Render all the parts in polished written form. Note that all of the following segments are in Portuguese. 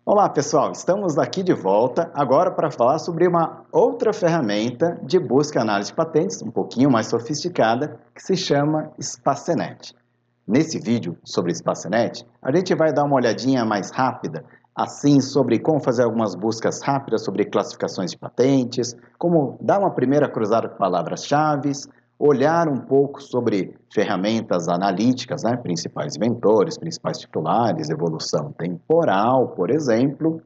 Olá pessoal, estamos aqui de volta agora para falar sobre uma outra ferramenta de busca e análise de patentes, um pouquinho mais sofisticada, que se chama Spacenet. Nesse vídeo sobre Spacenet, a gente vai dar uma olhadinha mais rápida, assim sobre como fazer algumas buscas rápidas sobre classificações de patentes, como dar uma primeira cruzada com palavras-chave, olhar um pouco sobre ferramentas analíticas, principais inventores, principais titulares, evolução temporal, por exemplo,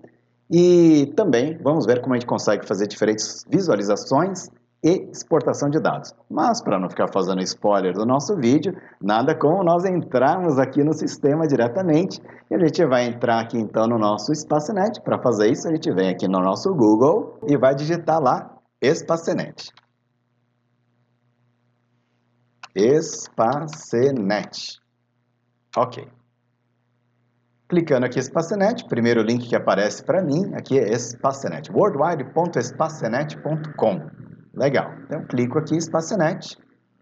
e também vamos ver como a gente consegue fazer diferentes visualizações e exportação de dados. Mas, para não ficar fazendo spoiler do nosso vídeo, nada como nós entrarmos aqui no sistema diretamente, e a gente vai entrar aqui então no nosso Spacenet. Para fazer isso, a gente vem aqui no nosso Google e vai digitar lá Spacenet. Spacenet. Ok. Clicando aqui em Spacenet, primeiro link que aparece para mim aqui é Spacenet, worldwide.spacenet.com. Legal. Então, clico aqui em Spacenet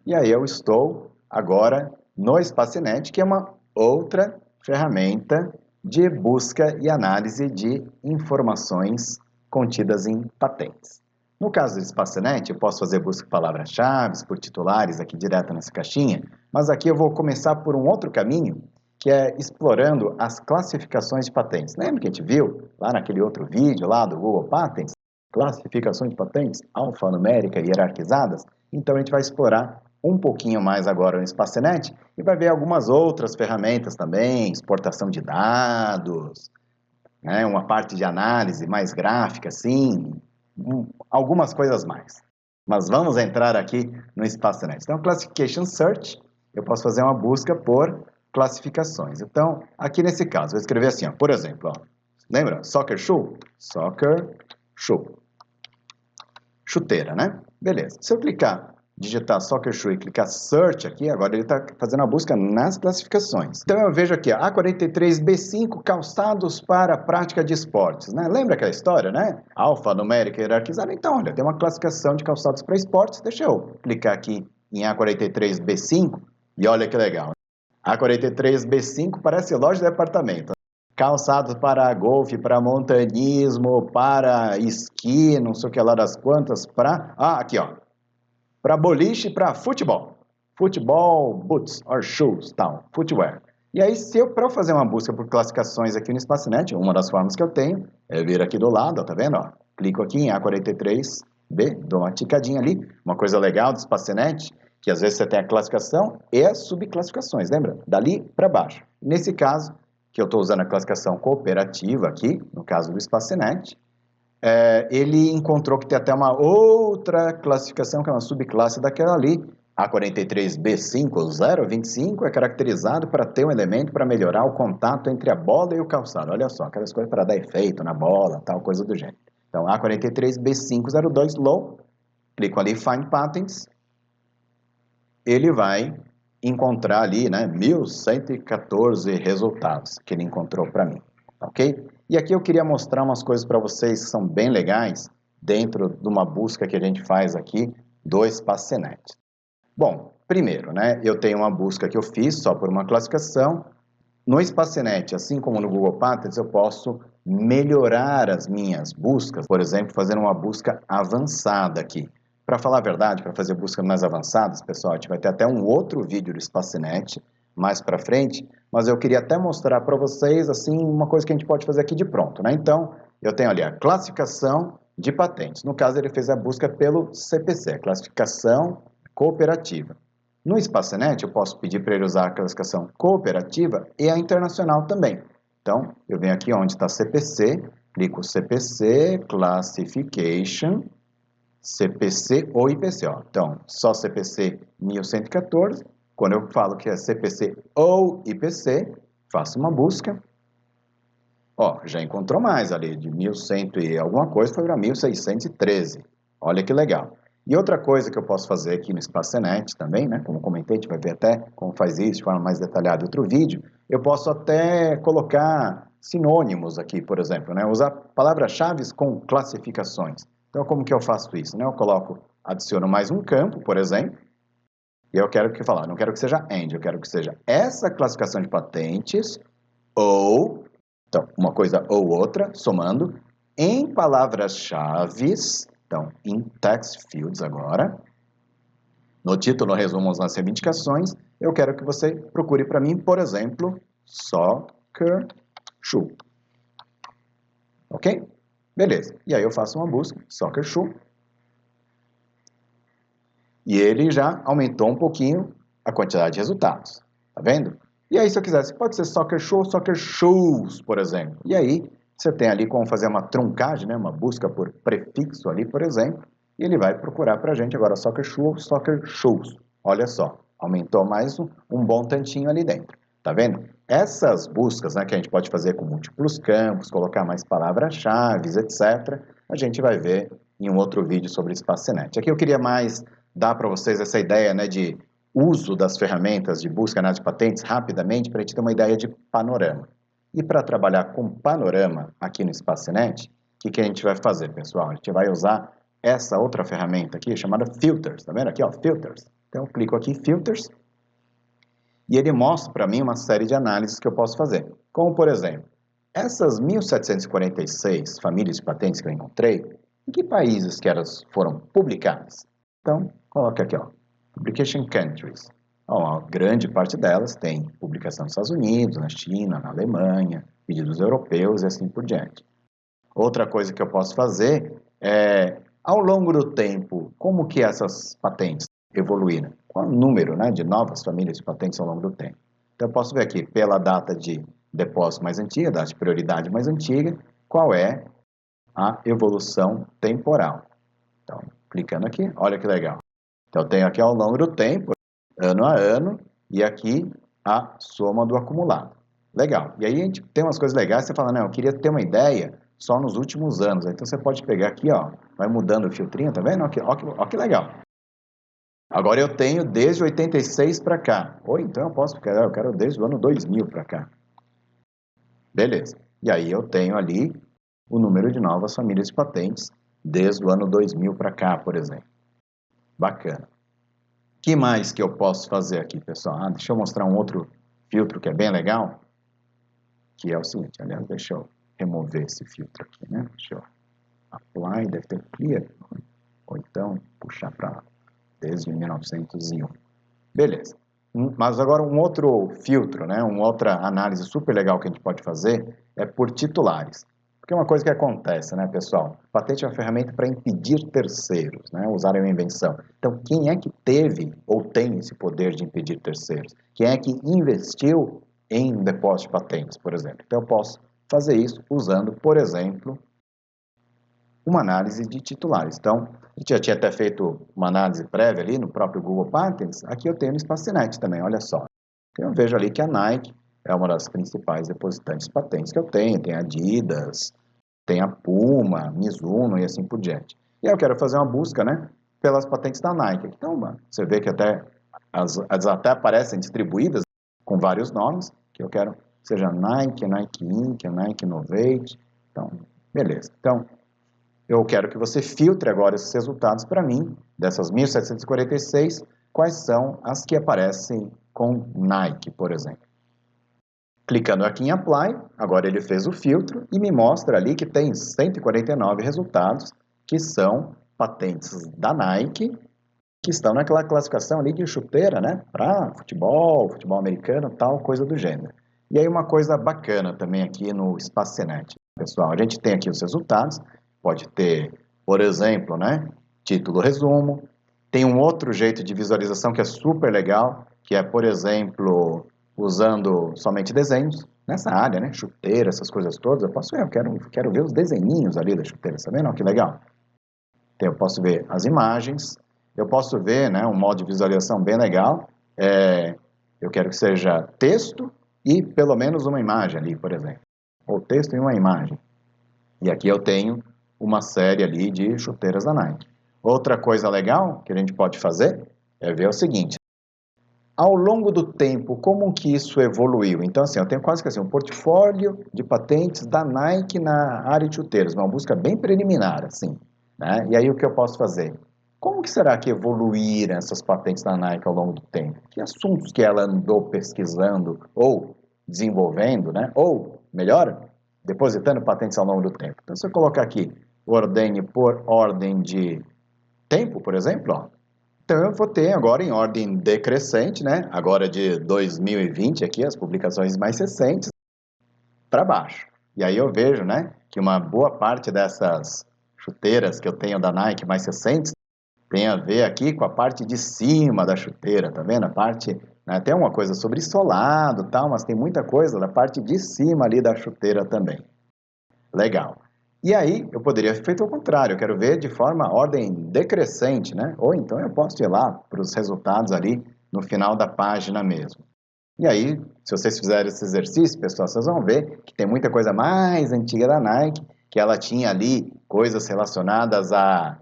e aí eu estou agora no Spacenet, que é uma outra ferramenta de busca e análise de informações contidas em patentes. No caso do Spacenet, eu posso fazer busca por palavras-chave, por titulares aqui direto nessa caixinha, mas aqui eu vou começar por um outro caminho, que é explorando as classificações de patentes. Lembra que a gente viu lá naquele outro vídeo lá do Google Patents? Classificações de patentes alfanumérica e hierarquizadas? Então a gente vai explorar um pouquinho mais agora no Spacenet e vai ver algumas outras ferramentas também, exportação de dados, uma parte de análise mais gráfica, sim, algumas coisas mais. Mas vamos entrar aqui no Spacenet. Então, Classification Search, eu posso fazer uma busca por classificações. Então, aqui nesse caso, vou escrever assim, por exemplo, lembra? Soccer shoe? Soccer shoe. Chuteira, né? Beleza. Se eu digitar Soccer Shoe e clicar Search aqui, agora ele está fazendo a busca nas classificações. Então eu vejo aqui, A43B5, calçados para prática de esportes, né? Lembra aquela história, né? Alfanumérica hierarquizada. Então, olha, tem uma classificação de calçados para esportes. Deixa eu clicar aqui em A43B5 e olha que legal. A43B5 parece loja de departamento. Calçados para golfe, para montanismo, para esqui, não sei o que lá das quantas, para... aqui, ó. Para boliche, para futebol. Futebol, boots or shoes, tal, footwear. E aí, para eu fazer uma busca por classificações aqui no Spacenet, uma das formas que eu tenho é vir aqui do lado, ó, tá vendo? Ó? Clico aqui em A43B, dou uma ticadinha ali. Uma coisa legal do Spacenet, que às vezes você tem a classificação e as subclassificações, lembra? Dali para baixo. Nesse caso, que eu estou usando a classificação cooperativa aqui, no caso do Spacenet, ele encontrou que tem até uma outra classificação, que é uma subclasse daquela ali. A43B5025 é caracterizado para ter um elemento para melhorar o contato entre a bola e o calçado. Olha só, aquelas coisas para dar efeito na bola, tal, coisa do gênero. Então, A43B502 Low, clico ali Find Patents, ele vai encontrar ali, 1114 resultados que ele encontrou para mim, ok? E aqui eu queria mostrar umas coisas para vocês que são bem legais dentro de uma busca que a gente faz aqui do Spacenet. Bom, primeiro, eu tenho uma busca que eu fiz só por uma classificação. No Spacenet, assim como no Google Patents, eu posso melhorar as minhas buscas, por exemplo, fazendo uma busca avançada aqui. Para falar a verdade, para fazer buscas mais avançadas, pessoal, a gente vai ter até um outro vídeo do Spacenet mais para frente, mas eu queria até mostrar para vocês, assim, uma coisa que a gente pode fazer aqui de pronto, Então, eu tenho ali a classificação de patentes. No caso, ele fez a busca pelo CPC, a classificação cooperativa. No Spacenet, eu posso pedir para ele usar a classificação cooperativa e a internacional também. Então, eu venho aqui onde está CPC, clico CPC, Classification, CPC ou IPC. Então, só CPC 1114. Quando eu falo que é CPC ou IPC, faço uma busca. Já encontrou mais ali, de 1100 e alguma coisa, foi para 1613. Olha que legal. E outra coisa que eu posso fazer aqui no Spacenet também, como comentei, a gente vai ver até como faz isso de forma mais detalhada em outro vídeo, eu posso até colocar sinônimos aqui, por exemplo, usar palavras-chave com classificações. Então, como que eu faço isso? Eu adiciono mais um campo, por exemplo, e eu quero não quero que seja AND, eu quero que seja essa classificação de patentes ou Então, uma coisa ou outra, somando, em palavras-chave, então, em text fields agora, no título, resumo, as reivindicações, eu quero que você procure para mim, por exemplo, soccer shoe. Ok? Beleza. E aí eu faço uma busca, soccer shoe. E ele já aumentou um pouquinho a quantidade de resultados. Tá vendo? E aí, se eu quisesse, pode ser soccer show, soccer shoes, por exemplo. E aí, você tem ali como fazer uma truncagem, né? Uma busca por prefixo ali, por exemplo. E ele vai procurar para a gente agora soccer show, soccer shoes. Olha só, aumentou mais um bom tantinho ali dentro. Tá vendo? Essas buscas, né, que a gente pode fazer com múltiplos campos, colocar mais palavras-chave, etc., a gente vai ver em um outro vídeo sobre Espacinet. Aqui eu queria mais dar para vocês essa ideia, né, de uso das ferramentas de busca, análise de patentes rapidamente para a gente ter uma ideia de panorama. E para trabalhar com panorama aqui no Espacinet, o que a gente vai fazer, pessoal? A gente vai usar essa outra ferramenta aqui chamada Filters, tá vendo aqui, ó, Filters. Então eu clico aqui em Filters e ele mostra para mim uma série de análises que eu posso fazer. Como, por exemplo, essas 1.746 famílias de patentes que eu encontrei, em que países que elas foram publicadas? Então, coloca aqui, ó, Publication Countries. Ó, a grande parte delas tem publicação nos Estados Unidos, na China, na Alemanha, pedidos europeus e assim por diante. Outra coisa que eu posso fazer é, ao longo do tempo, como que essas patentes evoluíram? Qual o número, né, de novas famílias de patentes ao longo do tempo? Então, eu posso ver aqui, pela data de depósito mais antiga, data de prioridade mais antiga, qual é a evolução temporal. Então, clicando aqui, olha que legal. Então, eu tenho aqui ao longo do tempo, ano a ano, e aqui a soma do acumulado. Legal. E aí a gente tem umas coisas legais, você fala, não, eu queria ter uma ideia só nos últimos anos. Então, você pode pegar aqui, ó, vai mudando o filtrinho, tá vendo? Ó que legal. Agora eu tenho desde 86 para cá. Ou então eu posso, eu quero desde o ano 2000 para cá. Beleza. E aí eu tenho ali o número de novas famílias de patentes desde o ano 2000 para cá, por exemplo. Bacana. O que mais que eu posso fazer aqui, pessoal? Deixa eu mostrar um outro filtro que é bem legal, que é o seguinte, aliás, deixa eu remover esse filtro aqui, né? Deixa eu apply, deve ter clear, ou então puxar para lá, desde 1901. Beleza. Mas agora um outro filtro, né? Uma outra análise super legal que a gente pode fazer é por titulares. Porque é uma coisa que acontece, né, pessoal? Patente é uma ferramenta para impedir terceiros, né, usarem uma invenção. Então, quem é que teve ou tem esse poder de impedir terceiros? Quem é que investiu em um depósito de patentes, por exemplo? Então, eu posso fazer isso usando, por exemplo, uma análise de titulares. Então, a gente já tinha até feito uma análise prévia ali no próprio Google Patents, aqui eu tenho no Espacinet também, olha só. Então, eu vejo ali que a Nike é uma das principais depositantes de patentes que eu tenho, tem a Adidas, tem a Puma, Mizuno e assim por diante. E aí eu quero fazer uma busca, né, pelas patentes da Nike. Então, você vê que até as até aparecem distribuídas com vários nomes, que eu quero que seja Nike, Nike Inc, Nike Innovate. Então, beleza. Então, eu quero que você filtre agora esses resultados para mim, dessas 1.746, quais são as que aparecem com Nike, por exemplo. Clicando aqui em Apply, agora ele fez o filtro e me mostra ali que tem 149 resultados, que são patentes da Nike, que estão naquela classificação ali de chuteira, né? Para futebol, futebol americano, tal, coisa do gênero. E aí uma coisa bacana também aqui no Espacinet, pessoal, a gente tem aqui os resultados, pode ter, por exemplo, né? Título, resumo. Tem um outro jeito de visualização que é super legal, que é, por exemplo, usando somente desenhos nessa área, né? Chuteira, essas coisas todas. Eu posso ver, eu quero ver os desenhinhos ali da chuteira, tá vendo? Que legal. Então, eu posso ver as imagens, eu posso ver, né, um modo de visualização bem legal. Eu quero que seja texto e pelo menos uma imagem ali, por exemplo. Ou texto e uma imagem. E aqui eu tenho uma série ali de chuteiras da Nike. Outra coisa legal que a gente pode fazer é ver o seguinte. Ao longo do tempo, como que isso evoluiu? Então, assim, eu tenho quase que assim, um portfólio de patentes da Nike na área de chuteiros, uma busca bem preliminar, assim, né? E aí o que eu posso fazer? Como que será que evoluíram essas patentes da Nike ao longo do tempo? Que assuntos que ela andou pesquisando ou desenvolvendo, né? Ou, melhor, depositando patentes ao longo do tempo. Então, se eu colocar aqui, ordene por ordem de tempo, por exemplo, ó, então eu vou ter agora em ordem decrescente, né? Agora de 2020 aqui, as publicações mais recentes, para baixo. E aí eu vejo, né, que uma boa parte dessas chuteiras que eu tenho da Nike mais recentes tem a ver aqui com a parte de cima da chuteira, tá vendo? A parte, né, tem uma coisa sobre solado e tal, mas tem muita coisa da parte de cima ali da chuteira também. Legal. E aí, eu poderia ter feito o contrário, eu quero ver de forma ordem decrescente, né? Ou então eu posso ir lá para os resultados ali no final da página mesmo. E aí, se vocês fizerem esse exercício, pessoal, vocês vão ver que tem muita coisa mais antiga da Nike, que ela tinha ali coisas relacionadas à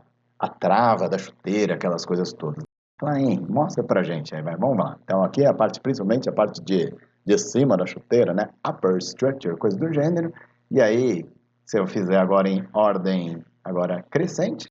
trava da chuteira, aquelas coisas todas. Claim, mostra pra gente aí, vai, vamos lá. Então aqui é a parte, principalmente a parte de cima da chuteira, né? Upper structure, coisa do gênero. E aí, se eu fizer agora em ordem agora crescente,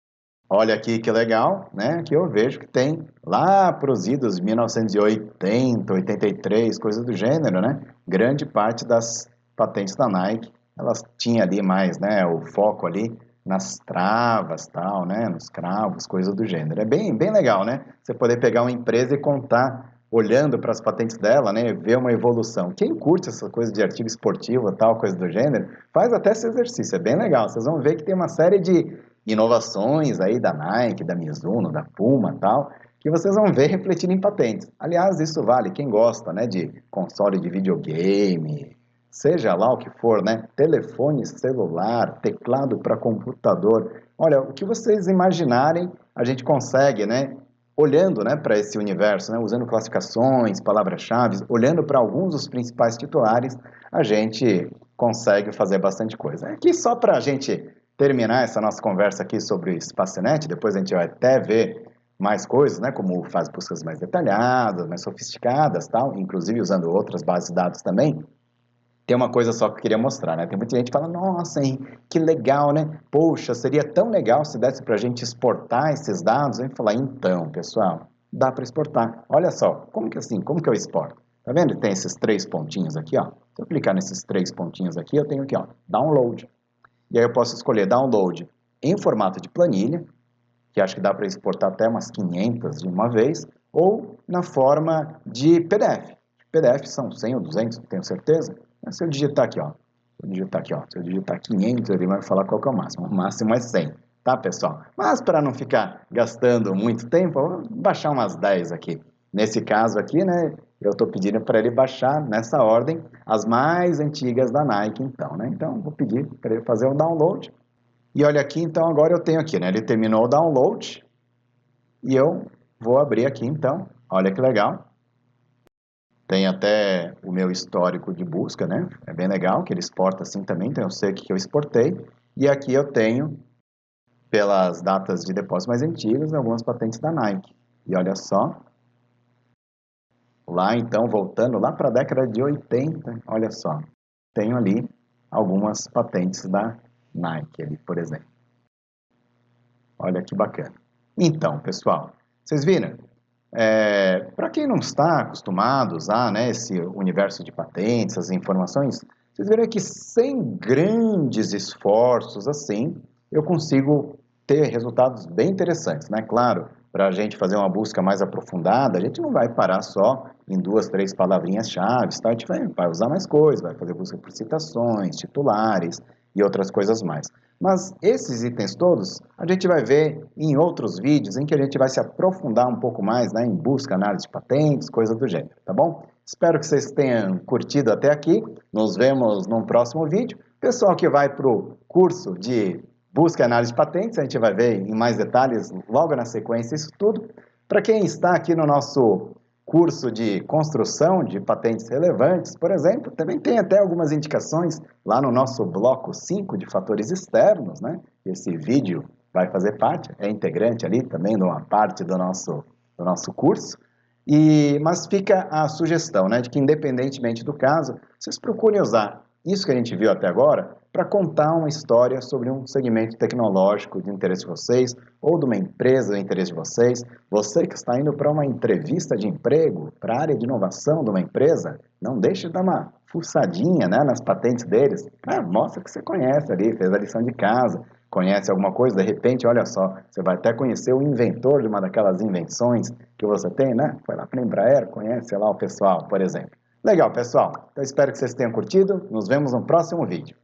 olha aqui que legal, né? Que eu vejo que tem lá para os idos de 1980, 83, coisas do gênero, né? Grande parte das patentes da Nike, elas tinham ali mais, né? O foco ali nas travas, tal, né? Nos cravos, coisas do gênero. É bem legal, né? Você poder pegar uma empresa e contar, olhando para as patentes dela, né? Ver uma evolução. Quem curte essa coisa de artigo esportivo, tal, coisa do gênero, faz até esse exercício. É bem legal. Vocês vão ver que tem uma série de inovações aí da Nike, da Mizuno, da Puma, tal, que vocês vão ver refletindo em patentes. Aliás, isso vale quem gosta, né, de console de videogame, seja lá o que for, né, telefone celular, teclado para computador. Olha, o que vocês imaginarem, a gente consegue, né, olhando, né, para esse universo, né, usando classificações, palavras-chave, olhando para alguns dos principais titulares, a gente consegue fazer bastante coisa. Aqui só para a gente terminar essa nossa conversa aqui sobre o Spacenet, depois a gente vai até ver mais coisas, né, como faz buscas mais detalhadas, mais sofisticadas, tal, inclusive usando outras bases de dados também. Tem uma coisa só que eu queria mostrar, né? Tem muita gente que fala, nossa, hein, que legal, né? Poxa, seria tão legal se desse para a gente exportar esses dados. A gente fala, então, pessoal, dá para exportar. Olha só, como que assim, como que eu exporto? Tá vendo? Tem esses 3 pontinhos aqui, ó. Se eu clicar nesses 3 pontinhos aqui, eu tenho aqui, ó, download. E aí eu posso escolher download em formato de planilha, que acho que dá para exportar até umas 500 de uma vez, ou na forma de PDF. PDF são 100 ou 200, não tenho certeza. Mas se eu digitar aqui, ó, se eu digitar 500, ele vai falar qual que é o máximo. O máximo é 100, tá, pessoal? Mas para não ficar gastando muito tempo, eu vou baixar umas 10 aqui. Nesse caso aqui, né, eu estou pedindo para ele baixar nessa ordem as mais antigas da Nike, então, né? Então, vou pedir para ele fazer o download. E olha aqui, então, agora eu tenho aqui, né? Ele terminou o download e eu vou abrir aqui, então. Olha que legal. Tem até o meu histórico de busca, né? É bem legal que ele exporta assim também, então eu sei o que eu exportei. E aqui eu tenho, pelas datas de depósito mais antigas, algumas patentes da Nike. E olha só. Lá, então, voltando lá para a década de 80, olha só. Tenho ali algumas patentes da Nike ali, por exemplo. Olha que bacana. Então, pessoal, vocês viram? Para quem não está acostumado a usar, né, esse universo de patentes, as informações, vocês viram que sem grandes esforços assim, eu consigo ter resultados bem interessantes, né? Claro, para a gente fazer uma busca mais aprofundada, a gente não vai parar só em 2, 3 palavrinhas-chave, tá? A gente vai usar mais coisas, vai fazer busca por citações, titulares e outras coisas mais. Mas esses itens todos a gente vai ver em outros vídeos em que a gente vai se aprofundar um pouco mais, né, em busca, análise de patentes, coisas do gênero, tá bom? Espero que vocês tenham curtido até aqui. Nos vemos num próximo vídeo. Pessoal que vai para o curso de busca e análise de patentes, a gente vai ver em mais detalhes logo na sequência isso tudo. Para quem está aqui no nosso curso de construção de patentes relevantes, por exemplo, também tem até algumas indicações lá no nosso bloco 5 de fatores externos, né? Esse vídeo vai fazer parte, é integrante ali também de uma parte do nosso curso. Mas fica a sugestão, né, de que independentemente do caso, vocês procurem usar isso que a gente viu até agora para contar uma história sobre um segmento tecnológico de interesse de vocês ou de uma empresa de interesse de vocês. Você que está indo para uma entrevista de emprego, para a área de inovação de uma empresa, não deixe de dar uma fuçadinha, né, nas patentes deles. Mostra que você conhece ali, fez a lição de casa, conhece alguma coisa, de repente, olha só, você vai até conhecer o inventor de uma daquelas invenções que você tem, né? Foi lá para a Embraer, conhece lá o pessoal, por exemplo. Legal, pessoal. Então espero que vocês tenham curtido. Nos vemos no próximo vídeo.